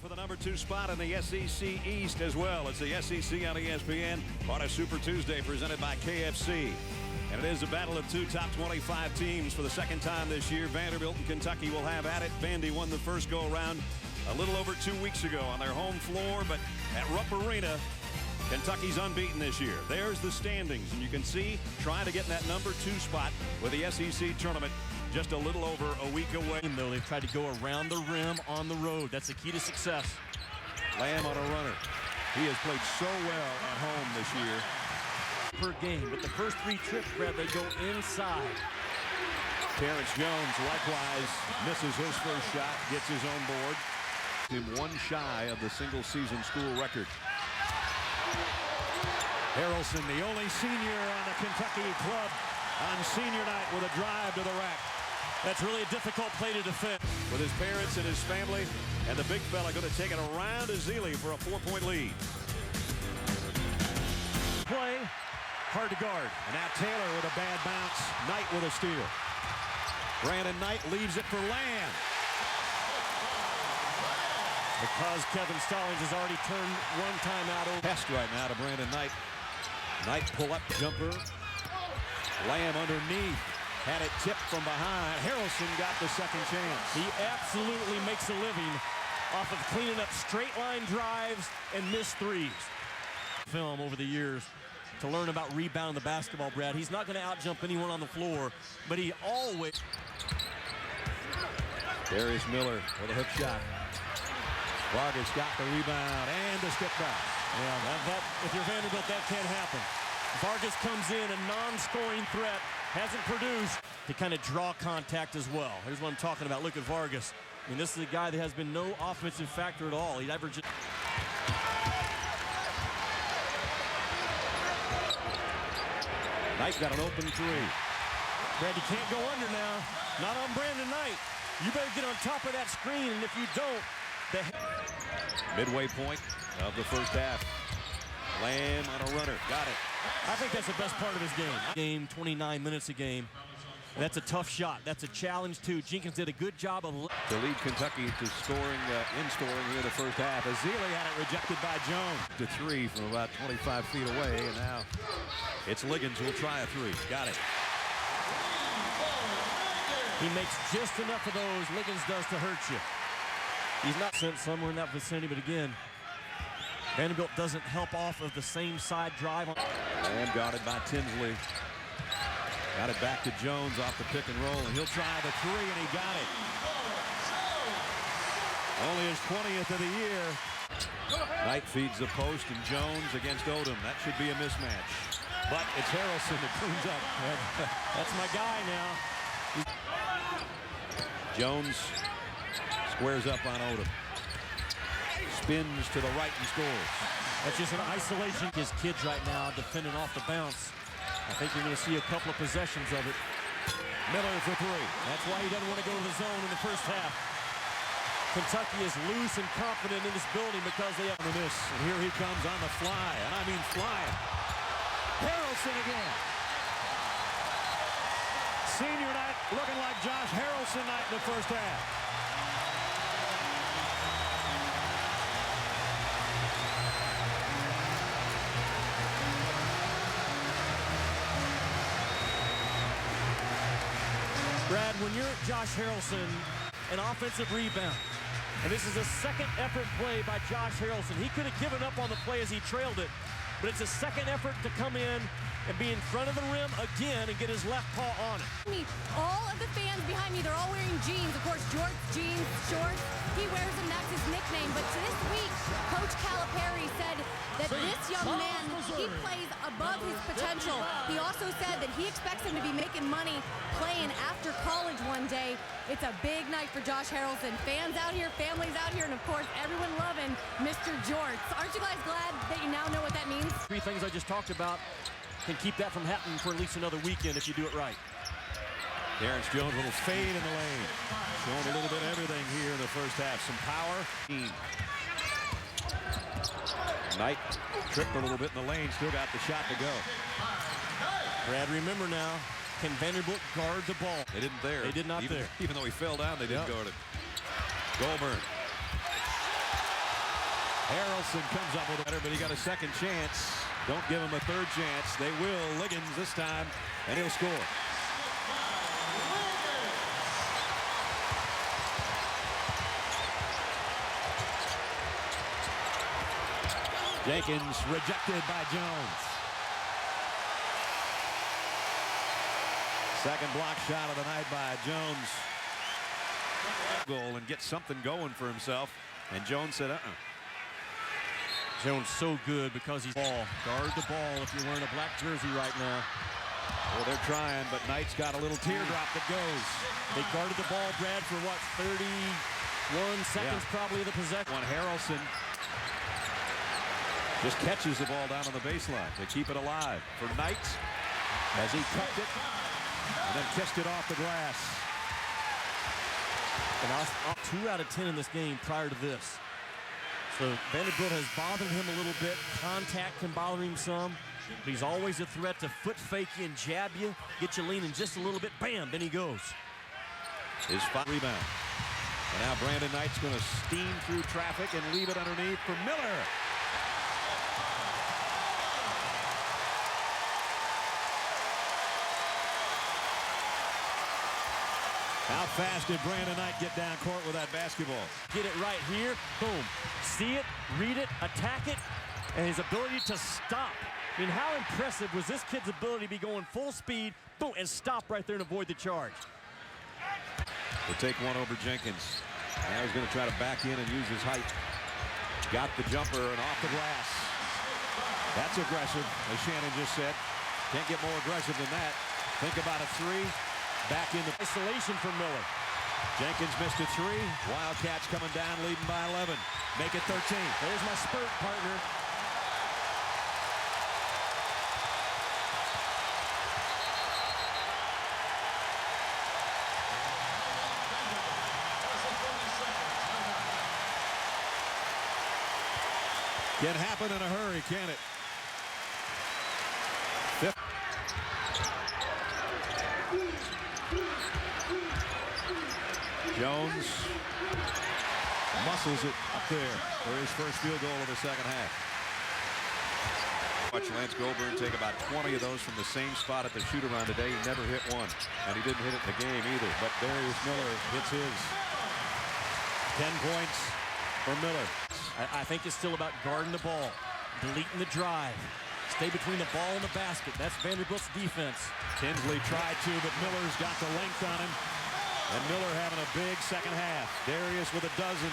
for the #2 spot in the SEC East as well. It's the SEC on ESPN on a Super Tuesday presented by KFC. And it is a battle of two top 25 teams for the second time this year. Vanderbilt and Kentucky will have at it. Vandy won the first go-around a little over 2 weeks ago on their home floor, but at Rupp Arena, Kentucky's unbeaten this year. There's the standings, and you can see trying to get in that #2 spot with the SEC tournament just a little over a week away. Though they've tried to go around the rim on the road. That's the key to success. Lamb on a runner. He has played so well at home this year. Per game, but the first 3 trips, Brad, they go inside. Terrence Jones likewise misses his first shot, gets his own board. Him 1 shy of the single-season school record. Harrelson, the only senior on the Kentucky club on senior night with a drive to the rack. That's really a difficult play to defend. With his parents and his family, and the big fella going to take it around to Zealy for a 4-point lead. Play, hard to guard. And now Taylor with a bad bounce. Knight with a steal. Brandon Knight leaves it for Lamb. Because Kevin Stallings has already turned 1 timeout over. Test right now to Brandon Knight. Knight pull-up jumper. Lamb underneath. Had it tipped from behind. Harrelson got the second chance. He absolutely makes a living off of cleaning up straight-line drives and missed threes. Film over the years to learn about rebounding the basketball, Brad. He's not going to out-jump anyone on the floor, but he always... Darius Miller with a hook shot. Vargas got the rebound and the step back. Yeah, if you're Vanderbilt, that can't happen. Vargas comes in, a non-scoring threat, hasn't produced to kind of draw contact as well. Here's what I'm talking about. Look at Vargas. I mean, this is a guy that has been no offensive factor at all. He averages... Knight got an open 3. Brad, you can't go under now. Not on Brandon Knight. You better get on top of that screen, and if you don't, midway point of the first half. Lamb on a runner. Got it. I think that's the best part of his game. 29 minutes a game. That's a tough shot. That's a challenge, too. Jenkins did a good job of... To lead Kentucky to scoring here in the first half. Azili had it rejected by Jones. To 3 from about 25 feet away, and now it's Liggins who'll try a 3. Got it. He makes just enough of those, Liggins does, to hurt you. He's not sent somewhere in that vicinity, but again, Vanderbilt doesn't help off of the same side drive. And guarded by Tinsley. Got it back to Jones off the pick and roll, and he'll try the 3, and he got it. Only his 20th of the year. Knight feeds the post, and Jones against Odom. That should be a mismatch. But it's Harrelson that cleans up. That's my guy now. Jones squares up on Odom. Spins to the right and scores. That's just an isolation. His kids right now defending off the bounce. I think you're going to see a couple of possessions of it. Miller for 3. That's why he doesn't want to go to the zone in the first half. Kentucky is loose and confident in this building because they have this. And here he comes on the fly, and I mean flying. Harrelson again. Senior night looking like Josh Harrelson night in the first half. Brad, when you're Josh Harrelson, an offensive rebound, and this is a second effort play by Josh Harrelson. He could have given up on the play as he trailed it, but it's a second effort to come in and be in front of the rim again and get his left paw on it. All of the fans behind me, they're all wearing jeans. Of course, jorts, jeans, shorts. He wears them, that's his nickname. But this week, Coach Calipari said that this young man, he plays above his potential. He also said that he expects him to be making money playing after college one day. It's a big night for Josh Harrelson. Fans out here, families out here, and of course, everyone loving Mr. Jorts. Aren't you guys glad that you now know what that means? 3 things I just talked about can keep that from happening for at least another weekend if you do it right. Terrence Jones, a little fade in the lane. Showing a little bit of everything here in the first half. Some power. Knight tripped a little bit in the lane. Still got the shot to go. Brad, remember now, can Vanderbilt guard the ball? They didn't there. They did not there. Even though he fell down, they didn't guard it. Goldburn. Harrelson comes up with a better, but he got a second chance. Don't give him a third chance. They will. Liggins this time, and he'll score. Jenkins rejected by Jones. Second block shot of the night by Jones. Goal and get something going for himself. And Jones said, Jones so good because he's ball. Guard the ball if you're wearing a black jersey right now. Well, they're trying, but Knight's got a little teardrop that goes. They guarded the ball, Brad, for what, 31 seconds probably of the possession. When Harrelson just catches the ball down on the baseline to keep it alive for Knight as he cupped it and then kissed it off the glass. And off 2 out of 10 in this game prior to this. So Vanderbilt has bothered him a little bit. Contact can bother him some. But he's always a threat to foot fake you and jab you, get you leaning just a little bit. Bam, then he goes. His 5 rebound. And now Brandon Knight's going to steam through traffic and leave it underneath for Miller. How fast did Brandon Knight get down court with that basketball? Get it right here. Boom. See it, read it, attack it, and his ability to stop. I mean, how impressive was this kid's ability to be going full speed, boom, and stop right there and avoid the charge. We'll take one over Jenkins. Now he's going to try to back in and use his height. Got the jumper and off the glass. That's aggressive, as Shannon just said. Can't get more aggressive than that. Think about a 3. Back in the isolation for Miller. Jenkins missed a 3. Wildcats coming down, leading by 11. Make it 13. There's my spurt, partner. Can happen in a hurry, can it? Jones muscles it up there for his first field goal of the second half. Watch Lance Goldberg take about 20 of those from the same spot at the shoot-around today. He never hit one, and he didn't hit it in the game either. But Darius Miller hits his. 10 points for Miller. I think it's still about guarding the ball, deleting the drive. Stay between the ball and the basket. That's Vanderbilt's defense. Tinsley tried to, but Miller's got the length on him. And Miller having a big second half. Darius with a dozen.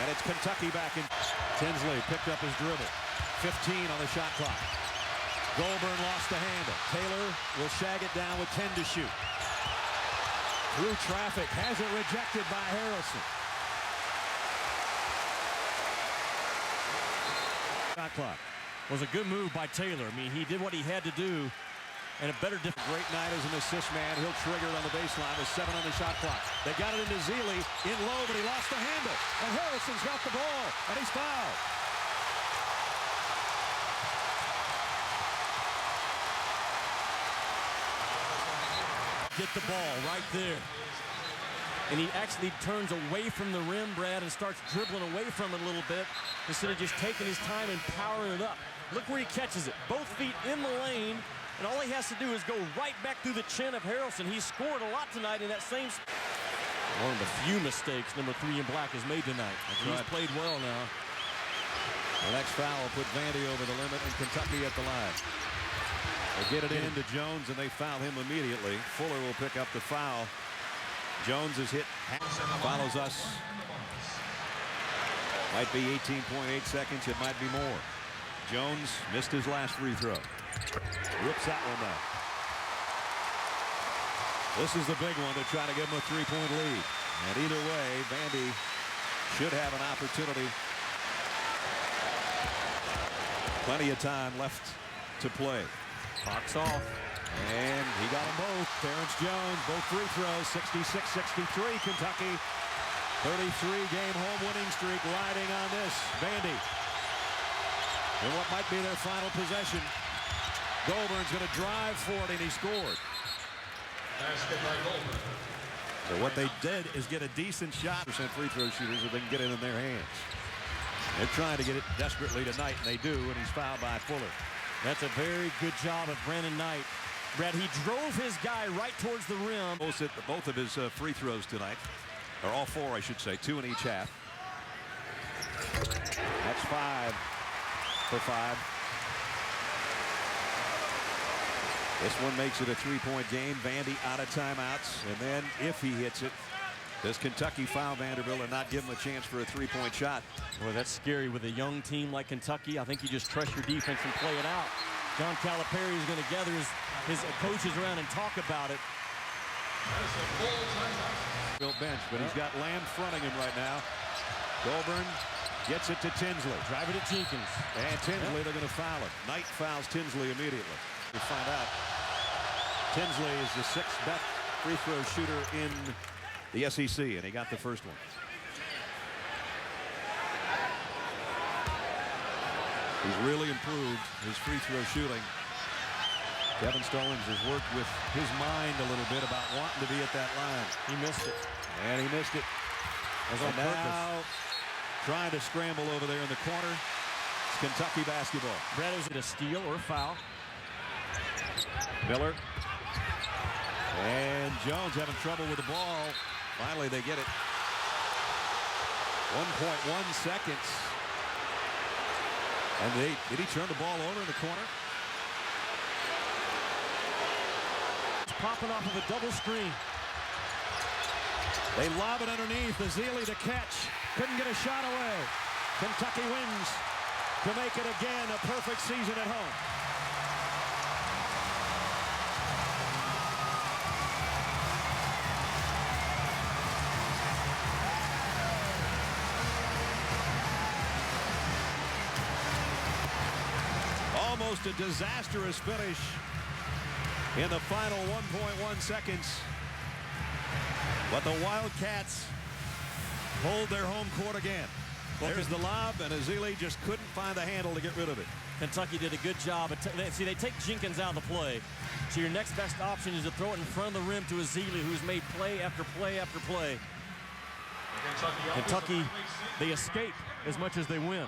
And it's Kentucky back in. Tinsley picked up his dribble. 15 on the shot clock. Goldberg lost the handle. Taylor will shag it down with 10 to shoot. Through traffic. Has it rejected by Harrelson. Shot clock. Was a good move by Taylor. I mean, he did what he had to do. And a better great night as an assist man. He'll trigger it on the baseline with 7 on the shot clock. They got it into Zealy in low, but he lost the handle. And Harrelson's got the ball, and he's fouled. Get the ball right there. And he actually turns away from the rim, Brad, and starts dribbling away from it a little bit instead of just taking his time and powering it up. Look where he catches it. Both feet in the lane. And all he has to do is go right back through the chin of Harrelson. He scored a lot tonight in that same spot. One of the few mistakes number 3 in black has made tonight. He's played well now. The next foul will put Vandy over the limit and Kentucky at the line. They get it into Jones and they foul him immediately. Fuller will pick up the foul. Jones is hit. Follows us. Might be 18.8 seconds. It might be more. Jones missed his last free throw. Rips that one up. This is the big one to try to give him a 3-point lead. And either way, Vandy should have an opportunity. Plenty of time left to play. Box off. And he got them both. Terrence Jones, both free throws. 66-63, Kentucky. 33-game home winning streak riding on this. Vandy. And what might be their final possession. Goldberg's going to drive for it, and he scored. So what they did is get a decent shot. Percent free throw shooters if they can get it in their hands. They're trying to get it desperately tonight, and they do, and he's fouled by Fuller. That's a very good job of Brandon Knight. Brad, he drove his guy right towards the rim. Both of his free throws tonight, or all four, I should say, 2 in each half. That's 5 for 5. This one makes it a 3-point game. Vandy out of timeouts, and then if he hits it, does Kentucky foul Vanderbilt and not give him a chance for a 3-point shot? Well, that's scary with a young team like Kentucky. I think you just trust your defense and play it out. John Calipari is going to gather his coaches around and talk about it. Bench, but he's got Lamb fronting him right now. Goulburn gets it to Tinsley. Drive it at Jenkins. And Tinsley, they're going to foul him. Knight fouls Tinsley immediately. We'll find out. Tinsley is the 6th best free throw shooter in the SEC, and he got the first one. He's really improved his free throw shooting. Kevin Stallings has worked with his mind a little bit about wanting to be at that line. He missed it. And he missed it. That was on purpose. Now trying to scramble over there in the corner. It's Kentucky basketball. Brad, was it a steal or a foul? Miller. And Jones having trouble with the ball. Finally, they get it. 1.1 seconds. And did he turn the ball over in the corner? It's popping off of a double screen. They lob it underneath. Ezeli to catch. Couldn't get a shot away. Kentucky wins to make it again a perfect season at home. Almost a disastrous finish in the final 1.1 seconds. But the Wildcats hold their home court again. There's the lob, and Ezeli just couldn't find the handle to get rid of it. Kentucky did a good job. See, they take Jenkins out of the play. So your next best option is to throw it in front of the rim to Ezeli, who's made play after play after play. Kentucky, they escape as much as they win.